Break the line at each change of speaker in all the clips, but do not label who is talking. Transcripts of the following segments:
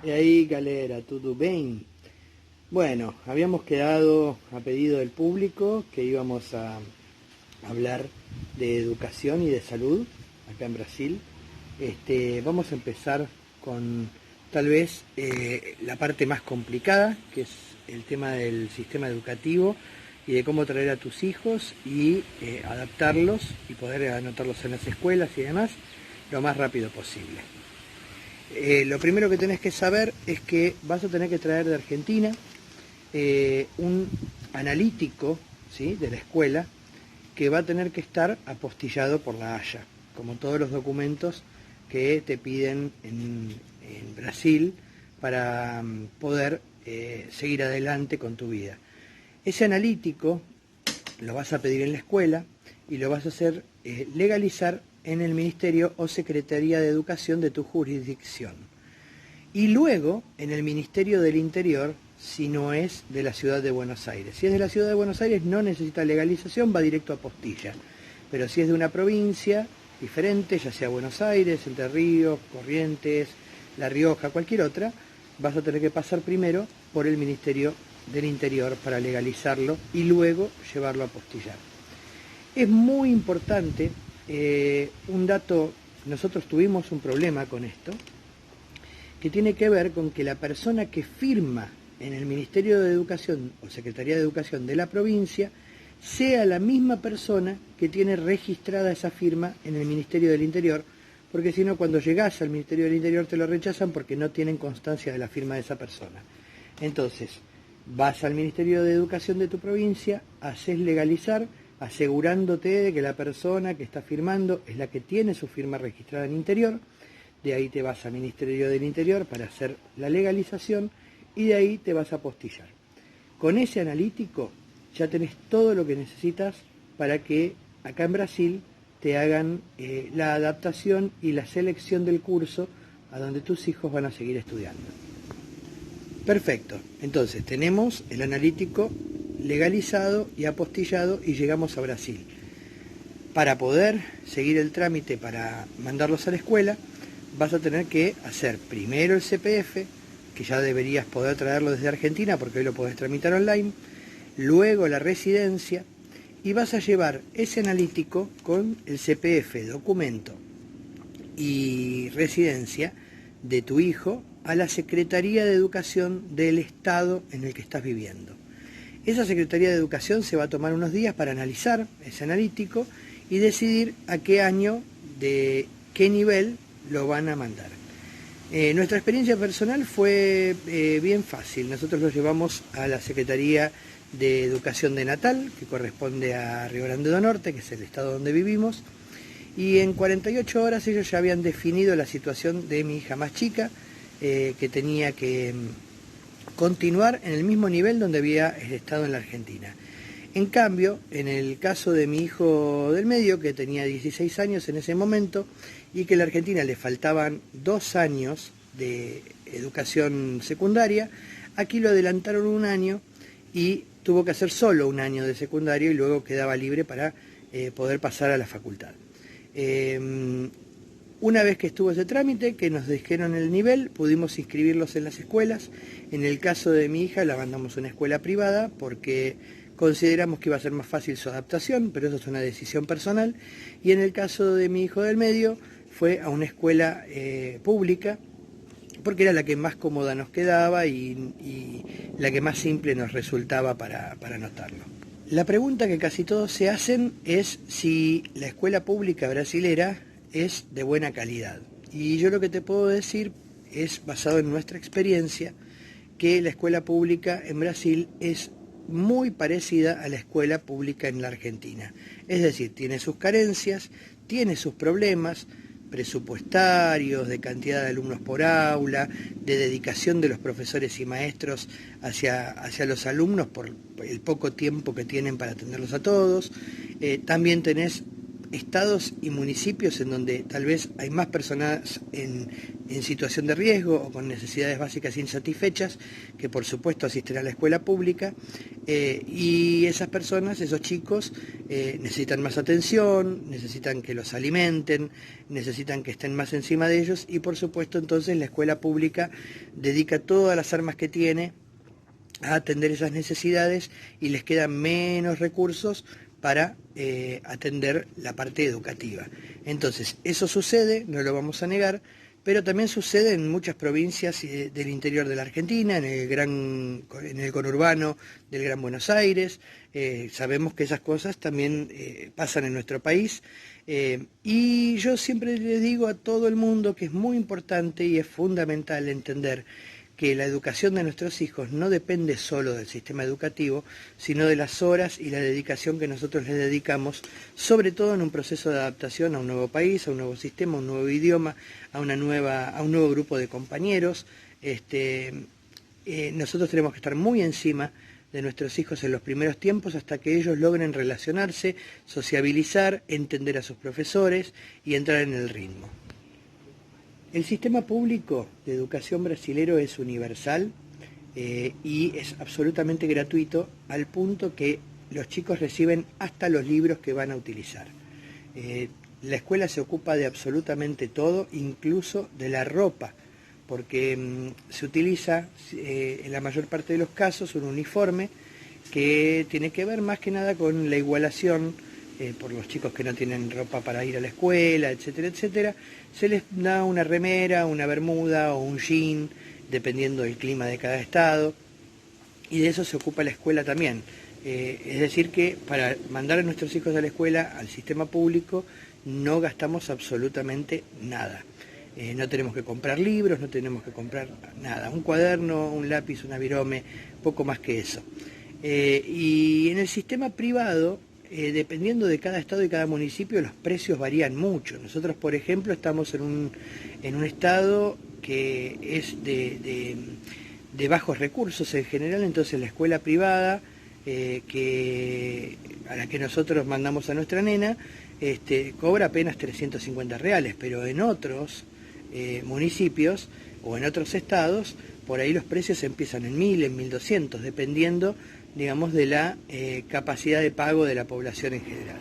E aí, galera, tudo bem? Bueno, habíamos quedado a pedido del público que íbamos a hablar de educación y de salud acá en Brasil. Vamos a empezar con tal vez la parte más complicada, que es el tema del sistema educativo y de cómo traer a tus hijos y adaptarlos y poder anotarlos en las escuelas y demás lo más rápido posible. Lo primero que tenés que saber es que vas a tener que traer de Argentina un analítico, ¿sí?, de la escuela, que va a tener que estar apostillado por la Haya, como todos los documentos que te piden en Brasil para poder seguir adelante con tu vida. Ese analítico lo vas a pedir en la escuela y lo vas a hacer legalizar en el Ministerio o Secretaría de Educación de tu jurisdicción. Y luego en el Ministerio del Interior, si no es de la Ciudad de Buenos Aires. Si es de la Ciudad de Buenos Aires no necesita legalización, va directo a apostilla. Pero si es de una provincia diferente, ya sea Buenos Aires, Entre Ríos, Corrientes, La Rioja, cualquier otra, vas a tener que pasar primero por el Ministerio del Interior para legalizarlo y luego llevarlo a apostillar. Es muy importante, un dato, nosotros tuvimos un problema con esto, que tiene que ver con que la persona que firma en el Ministerio de Educación o Secretaría de Educación de la provincia sea la misma persona que tiene registrada esa firma en el Ministerio del Interior, porque si no, cuando llegás al Ministerio del Interior te lo rechazan porque no tienen constancia de la firma de esa persona. Entonces, vas al Ministerio de Educación de tu provincia, haces legalizar, asegurándote de que la persona que está firmando es la que tiene su firma registrada en Interior. De ahí te vas al Ministerio del Interior para hacer la legalización y de ahí te vas a apostillar. Con ese analítico ya tenés todo lo que necesitas para que acá en Brasil te hagan la adaptación y la selección del curso a donde tus hijos van a seguir estudiando. Perfecto, entonces tenemos el analítico legalizado y apostillado y llegamos a Brasil. Para poder seguir el trámite para mandarlos a la escuela, vas a tener que hacer primero el CPF, que ya deberías poder traerlo desde Argentina porque hoy lo podés tramitar online, luego la residencia, y vas a llevar ese analítico con el CPF, documento y residencia de tu hijo a la Secretaría de Educación del Estado en el que estás viviendo. Esa Secretaría de Educación se va a tomar unos días para analizar ese analítico y decidir a qué año, de qué nivel lo van a mandar. Nuestra experiencia personal fue bien fácil. Nosotros lo llevamos a la Secretaría de Educación de Natal, que corresponde a Río Grande do Norte, que es el estado donde vivimos, y en 48 horas ellos ya habían definido la situación de mi hija más chica, que tenía que continuar en el mismo nivel donde había estado en la Argentina. En cambio, en el caso de mi hijo del medio, que tenía 16 años en ese momento, y que en la Argentina le faltaban 2 años de educación secundaria, aquí lo adelantaron un año y tuvo que hacer solo un año de secundario y luego quedaba libre para poder pasar a la facultad. Una vez que estuvo ese trámite, que nos dijeron el nivel, pudimos inscribirlos en las escuelas. En el caso de mi hija la mandamos a una escuela privada porque consideramos que iba a ser más fácil su adaptación, pero eso es una decisión personal. Y en el caso de mi hijo del medio fue a una escuela pública, porque era la que más cómoda nos quedaba y la que más simple nos resultaba para anotarlo. La pregunta que casi todos se hacen es si la escuela pública brasilera es de buena calidad. Y yo lo que te puedo decir es, basado en nuestra experiencia, que la escuela pública en Brasil es muy parecida a la escuela pública en la Argentina. Es decir, tiene sus carencias, tiene sus problemas presupuestarios, de cantidad de alumnos por aula, de dedicación de los profesores y maestros hacia los alumnos por el poco tiempo que tienen para atenderlos a todos. También tenés estados y municipios en donde tal vez hay más personas en en situación de riesgo o con necesidades básicas insatisfechas, que por supuesto asisten a la escuela pública, y esas personas, esos chicos, necesitan más atención, necesitan que los alimenten, necesitan que estén más encima de ellos, y por supuesto entonces la escuela pública dedica todas las armas que tiene a atender esas necesidades y les quedan menos recursos para atender la parte educativa. Entonces, eso sucede, no lo vamos a negar, pero también sucede en muchas provincias del interior de la Argentina, en el conurbano del Gran Buenos Aires. Sabemos que esas cosas también pasan en nuestro país. Y yo siempre le digo a todo el mundo que es muy importante y es fundamental entender que la educación de nuestros hijos no depende solo del sistema educativo, sino de las horas y la dedicación que nosotros les dedicamos, sobre todo en un proceso de adaptación a un nuevo país, a un nuevo sistema, a un nuevo idioma, a un nuevo grupo de compañeros. Nosotros tenemos que estar muy encima de nuestros hijos en los primeros tiempos hasta que ellos logren relacionarse, sociabilizar, entender a sus profesores y entrar en el ritmo. El sistema público de educación brasilero es universal y es absolutamente gratuito, al punto que los chicos reciben hasta los libros que van a utilizar. La escuela se ocupa de absolutamente todo, incluso de la ropa, porque se utiliza en la mayor parte de los casos un uniforme que tiene que ver más que nada con la igualación por los chicos que no tienen ropa para ir a la escuela, etcétera, etcétera. Se les da una remera, una bermuda o un jean, dependiendo del clima de cada estado, y de eso se ocupa la escuela también. Es decir que para mandar a nuestros hijos a la escuela, al sistema público, no gastamos absolutamente nada. No tenemos que comprar libros, no tenemos que comprar nada, un cuaderno, un lápiz, una virome, poco más que eso. Y en el sistema privado, dependiendo de cada estado y cada municipio, los precios varían mucho. Nosotros, por ejemplo, estamos en un estado que es de bajos recursos en general, entonces la escuela privada a la que nosotros mandamos a nuestra nena cobra apenas 350 reales, pero en otros municipios o en otros estados, por ahí los precios empiezan en 1000, en 1200, dependiendo, digamos, de la capacidad de pago de la población en general.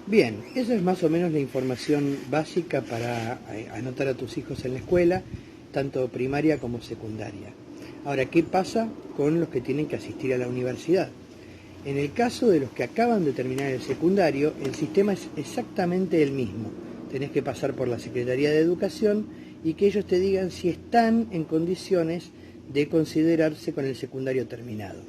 Bien, esa es más o menos la información básica para anotar a tus hijos en la escuela, tanto primaria como secundaria. Ahora, ¿qué pasa con los que tienen que asistir a la universidad? En el caso de los que acaban de terminar el secundario, el sistema es exactamente el mismo. Tenés que pasar por la Secretaría de Educación y que ellos te digan si están en condiciones de considerarse con el secundario terminado.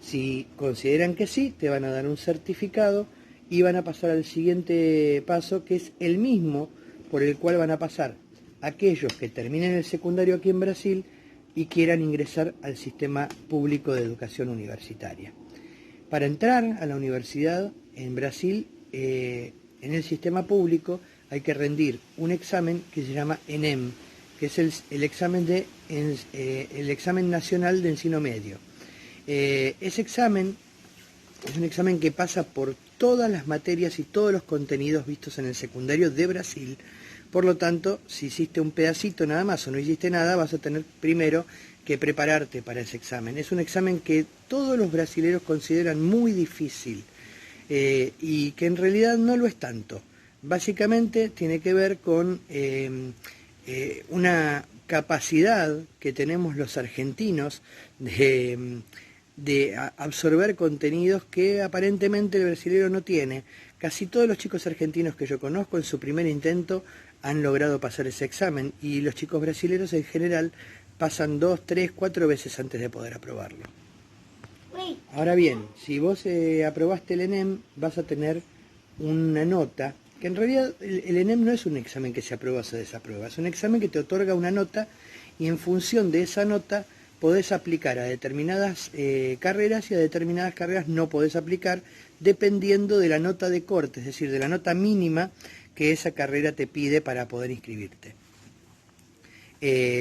Si consideran que sí, te van a dar un certificado y van a pasar al siguiente paso, que es el mismo por el cual van a pasar aquellos que terminen el secundario aquí en Brasil y quieran ingresar al sistema público de educación universitaria. Para entrar a la universidad en Brasil, en el sistema público, hay que rendir un examen que se llama ENEM, que es el examen nacional de ensino medio. Ese examen es un examen que pasa por todas las materias y todos los contenidos vistos en el secundario de Brasil. Por lo tanto, si hiciste un pedacito nada más o no hiciste nada, vas a tener primero que prepararte para ese examen. Es un examen que todos los brasileros consideran muy difícil y que en realidad no lo es tanto. Básicamente tiene que ver con una capacidad que tenemos los argentinos de absorber contenidos que aparentemente el brasilero no tiene. Casi todos los chicos argentinos que yo conozco en su primer intento han logrado pasar ese examen y los chicos brasileros en general pasan 2, 3, 4 veces antes de poder aprobarlo. Ahora bien, si vos aprobaste el ENEM, vas a tener una nota, que en realidad el ENEM no es un examen que se aprueba o se desaprueba, es un examen que te otorga una nota y en función de esa nota podés aplicar a determinadas carreras y a determinadas carreras no podés aplicar dependiendo de la nota de corte, es decir, de la nota mínima que esa carrera te pide para poder inscribirte.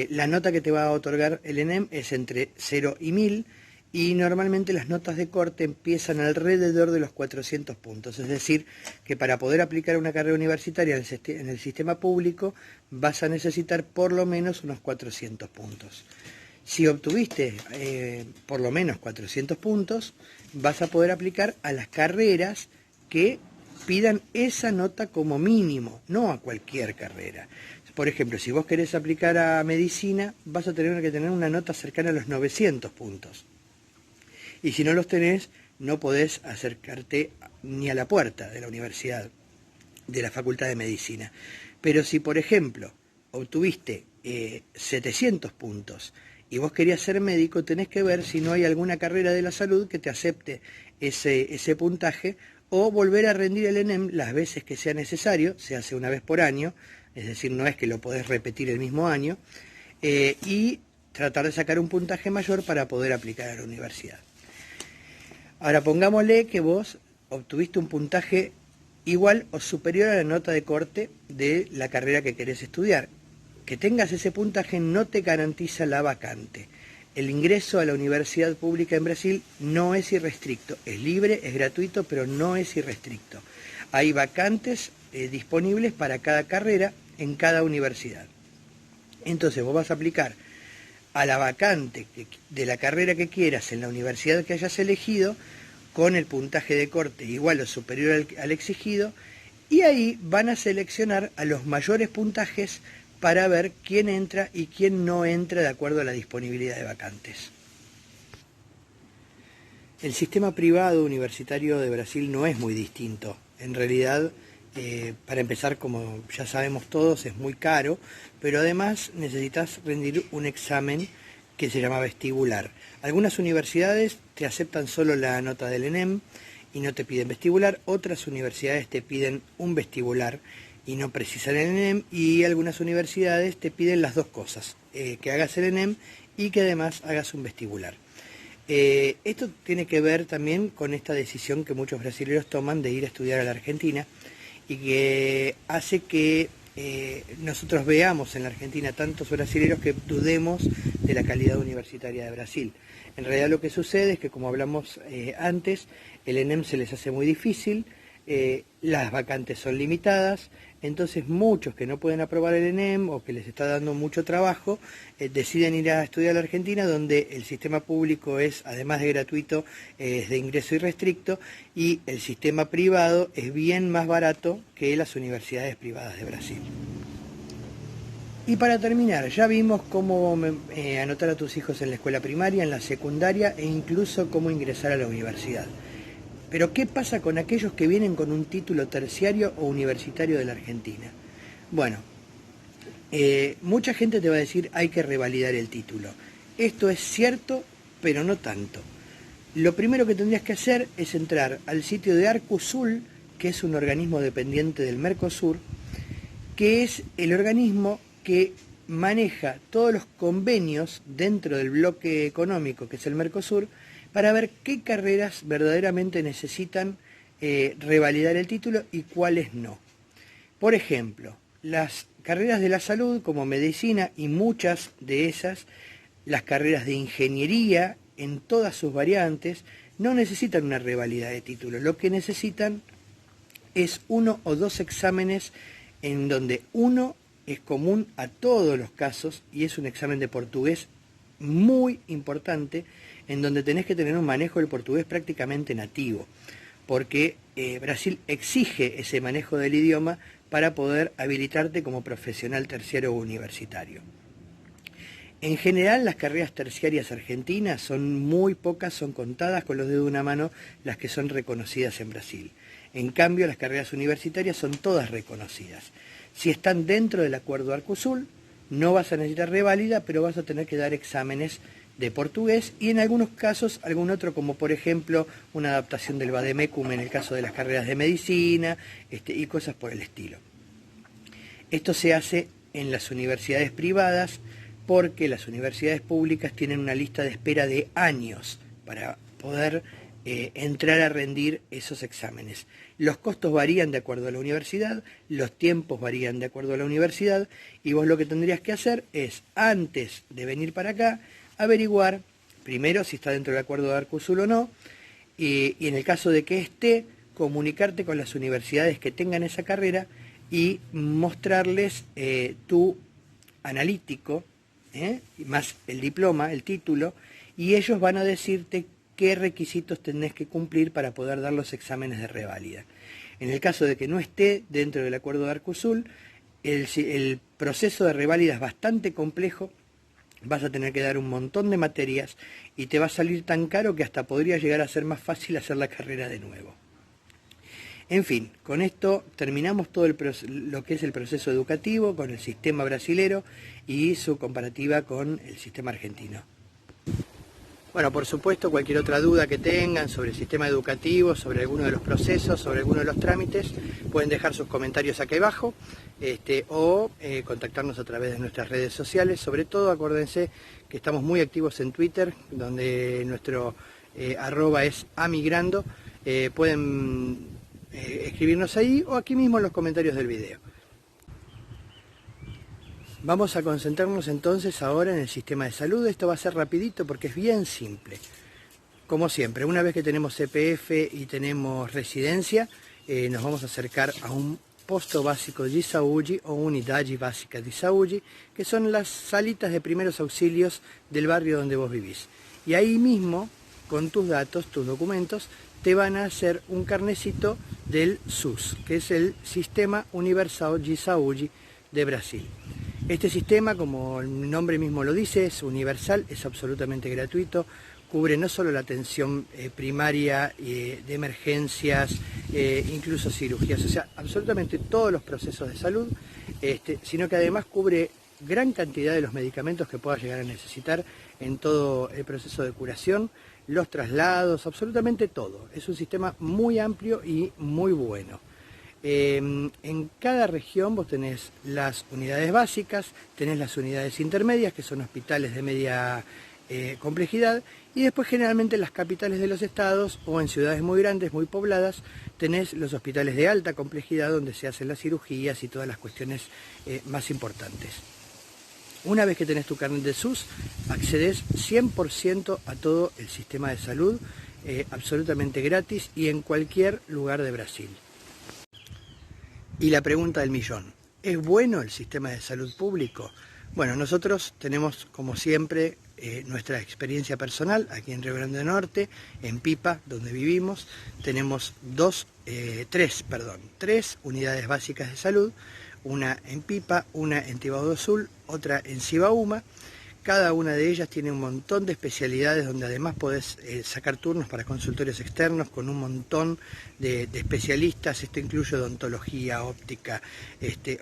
La nota que te va a otorgar el ENEM es entre 0 y 1000 y normalmente las notas de corte empiezan alrededor de los 400 puntos. Es decir, que para poder aplicar una carrera universitaria en el sistema público vas a necesitar por lo menos unos 400 puntos. Si obtuviste por lo menos 400 puntos, vas a poder aplicar a las carreras que pidan esa nota como mínimo, no a cualquier carrera. Por ejemplo, si vos querés aplicar a medicina, vas a tener que tener una nota cercana a los 900 puntos. Y si no los tenés, no podés acercarte ni a la puerta de la universidad, de la Facultad de Medicina. Pero si, por ejemplo, obtuviste 700 puntos y vos querías ser médico, tenés que ver si no hay alguna carrera de la salud que te acepte ese puntaje, o volver a rendir el ENEM las veces que sea necesario. Se hace una vez por año, es decir, no es que lo podés repetir el mismo año, y tratar de sacar un puntaje mayor para poder aplicar a la universidad. Ahora pongámosle que vos obtuviste un puntaje igual o superior a la nota de corte de la carrera que querés estudiar. Que tengas ese puntaje no te garantiza la vacante. El ingreso a la universidad pública en Brasil no es irrestricto, es libre, es gratuito, pero no es irrestricto. Hay vacantes disponibles para cada carrera en cada universidad. Entonces vos vas a aplicar a la vacante de la carrera que quieras en la universidad que hayas elegido, con el puntaje de corte igual o superior al exigido, y ahí van a seleccionar a los mayores puntajes para ver quién entra y quién no entra de acuerdo a la disponibilidad de vacantes. El sistema privado universitario de Brasil no es muy distinto. En realidad, para empezar, como ya sabemos todos, es muy caro, pero además necesitas rendir un examen que se llama vestibular. Algunas universidades te aceptan solo la nota del ENEM y no te piden vestibular, otras universidades te piden un vestibular y no precisan el ENEM, y algunas universidades te piden las dos cosas, que hagas el ENEM y que además hagas un vestibular. Esto tiene que ver también con esta decisión que muchos brasileños toman de ir a estudiar a la Argentina, y que hace que nosotros veamos en la Argentina tantos brasileños que dudemos de la calidad universitaria de Brasil. En realidad lo que sucede es que, como hablamos antes, el ENEM se les hace muy difícil, las vacantes son limitadas, entonces muchos que no pueden aprobar el ENEM o que les está dando mucho trabajo, deciden ir a estudiar a la Argentina, donde el sistema público es, además de gratuito, es de ingreso irrestricto, y el sistema privado es bien más barato que las universidades privadas de Brasil. Y para terminar, ya vimos cómo anotar a tus hijos en la escuela primaria, en la secundaria e incluso cómo ingresar a la universidad. Pero ¿qué pasa con aquellos que vienen con un título terciario o universitario de la Argentina? Bueno, mucha gente te va a decir hay que revalidar el título. Esto es cierto, pero no tanto. Lo primero que tendrías que hacer es entrar al sitio de Arcusul, que es un organismo dependiente del Mercosur, que es el organismo que maneja todos los convenios dentro del bloque económico que es el Mercosur, para ver qué carreras verdaderamente necesitan revalidar el título y cuáles no. Por ejemplo, las carreras de la salud como medicina y muchas de esas, las carreras de ingeniería en todas sus variantes, no necesitan una revalida de título. Lo que necesitan es 1 o 2 exámenes, en donde uno es común a todos los casos y es un examen de portugués muy importante, en donde tenés que tener un manejo del portugués prácticamente nativo, porque Brasil exige ese manejo del idioma para poder habilitarte como profesional terciario o universitario. En general, las carreras terciarias argentinas son muy pocas, son contadas con los dedos de una mano las que son reconocidas en Brasil. En cambio, las carreras universitarias son todas reconocidas. Si están dentro del acuerdo Arcusul, no vas a necesitar reválida, pero vas a tener que dar exámenes de portugués y en algunos casos algún otro, como por ejemplo una adaptación del vademecum en el caso de las carreras de medicina y cosas por el estilo. Esto se hace en las universidades privadas porque las universidades públicas tienen una lista de espera de años para poder entrar a rendir esos exámenes. Los costos varían de acuerdo a la universidad, los tiempos varían de acuerdo a la universidad, y vos lo que tendrías que hacer es, antes de venir para acá, averiguar primero si está dentro del acuerdo de Arcusul o no, y en el caso de que esté, comunicarte con las universidades que tengan esa carrera y mostrarles tu analítico, más el diploma, el título, y ellos van a decirte qué requisitos tenés que cumplir para poder dar los exámenes de reválida. En el caso de que no esté dentro del acuerdo de Arcusul, el proceso de reválida es bastante complejo, vas a tener que dar un montón de materias y te va a salir tan caro que hasta podría llegar a ser más fácil hacer la carrera de nuevo. En fin, con esto terminamos todo lo que es el proceso educativo con el sistema brasilero y su comparativa con el sistema argentino. Bueno, por supuesto, cualquier otra duda que tengan sobre el sistema educativo, sobre alguno de los procesos, sobre alguno de los trámites, pueden dejar sus comentarios aquí abajo o contactarnos a través de nuestras redes sociales. Sobre todo, acuérdense que estamos muy activos en Twitter, donde nuestro arroba es amigrando. Pueden escribirnos ahí o aquí mismo en los comentarios del video. Vamos a concentrarnos entonces ahora en el sistema de salud. Esto va a ser rapidito porque es bien simple. Como siempre, una vez que tenemos CPF y tenemos residencia, nos vamos a acercar a un posto básico de saúde o unidade básica de saúde, que son las salitas de primeros auxilios del barrio donde vos vivís. Y ahí mismo, con tus datos, tus documentos, te van a hacer un carnecito del SUS, que es el Sistema Universal de Saúde de Brasil. Este sistema, como el nombre mismo lo dice, es universal, es absolutamente gratuito, cubre no solo la atención primaria de emergencias, incluso cirugías, o sea, absolutamente todos los procesos de salud, sino que además cubre gran cantidad de los medicamentos que puedas llegar a necesitar en todo el proceso de curación, los traslados, absolutamente todo. Es un sistema muy amplio y muy bueno. En cada región vos tenés las unidades básicas, tenés las unidades intermedias, que son hospitales de media complejidad, y después generalmente en las capitales de los estados o en ciudades muy grandes, muy pobladas, tenés los hospitales de alta complejidad donde se hacen las cirugías y todas las cuestiones más importantes. Una vez que tenés tu carnet de SUS, accedes 100% a todo el sistema de salud, absolutamente gratis y en cualquier lugar de Brasil. Y la pregunta del millón, ¿es bueno el sistema de salud público? Bueno, nosotros tenemos, como siempre, nuestra experiencia personal aquí en Río Grande do Norte, en Pipa, donde vivimos. Tenemos tres unidades básicas de salud, una en Pipa, una en Tibau do Sul, otra en Cibaúma. Cada una de ellas tiene un montón de especialidades donde además podés sacar turnos para consultorios externos con un montón de especialistas. Esto incluye odontología, óptica,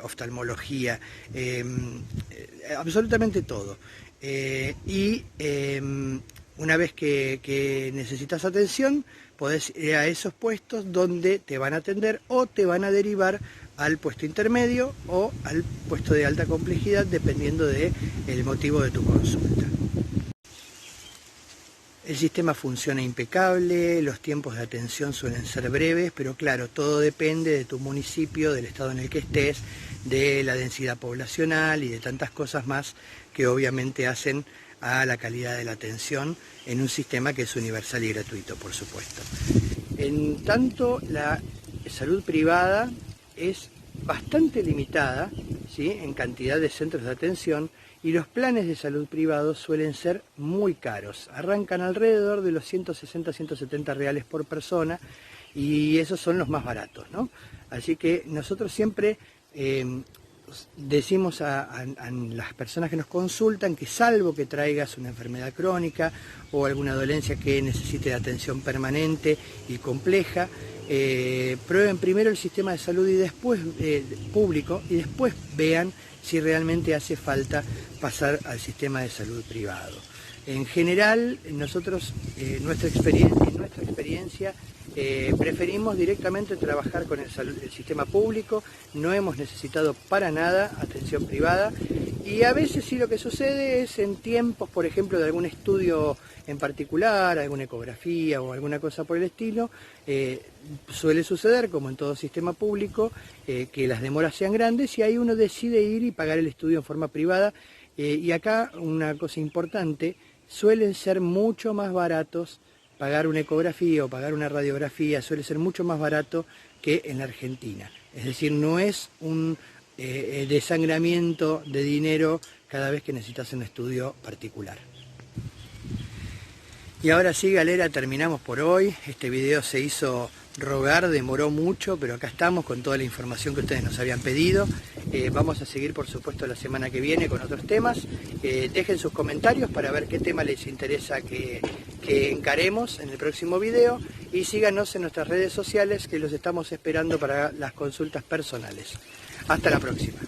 oftalmología, absolutamente todo. Una vez que necesitas atención, podés ir a esos puestos donde te van a atender o te van a derivar al puesto intermedio o al puesto de alta complejidad, dependiendo del motivo de tu consulta. El sistema funciona impecable, los tiempos de atención suelen ser breves, pero claro, todo depende de tu municipio, del estado en el que estés, de la densidad poblacional y de tantas cosas más que obviamente hacen a la calidad de la atención en un sistema que es universal y gratuito, por supuesto. En tanto, la salud privada es bastante limitada, ¿sí?, en cantidad de centros de atención, y los planes de salud privados suelen ser muy caros. Arrancan alrededor de los 160, 170 reales por persona, y esos son los más baratos, ¿no? Así que nosotros siempre decimos a las personas que nos consultan que, salvo que traigas una enfermedad crónica o alguna dolencia que necesite de atención permanente y compleja, prueben primero el sistema de salud y después público, y después vean si realmente hace falta pasar al sistema de salud privado. En general, nosotros, en nuestra experiencia, preferimos directamente trabajar con el sistema público. No hemos necesitado para nada atención privada, y a veces sí lo que sucede es en tiempos, por ejemplo, de algún estudio en particular, alguna ecografía o alguna cosa por el estilo, suele suceder, como en todo sistema público, que las demoras sean grandes y ahí uno decide ir y pagar el estudio en forma privada. Y acá una cosa importante: suelen ser mucho más baratos. Pagar una ecografía o pagar una radiografía suele ser mucho más barato que en la Argentina. Es decir, no es un desangramiento de dinero cada vez que necesitas un estudio particular. Y ahora sí, galera, terminamos por hoy. Este video se hizo rogar, demoró mucho, pero acá estamos con toda la información que ustedes nos habían pedido. Vamos a seguir, por supuesto, la semana que viene con otros temas. Dejen sus comentarios para ver qué tema les interesa que encaremos en el próximo video. Y síganos en nuestras redes sociales, que los estamos esperando para las consultas personales. Hasta la próxima.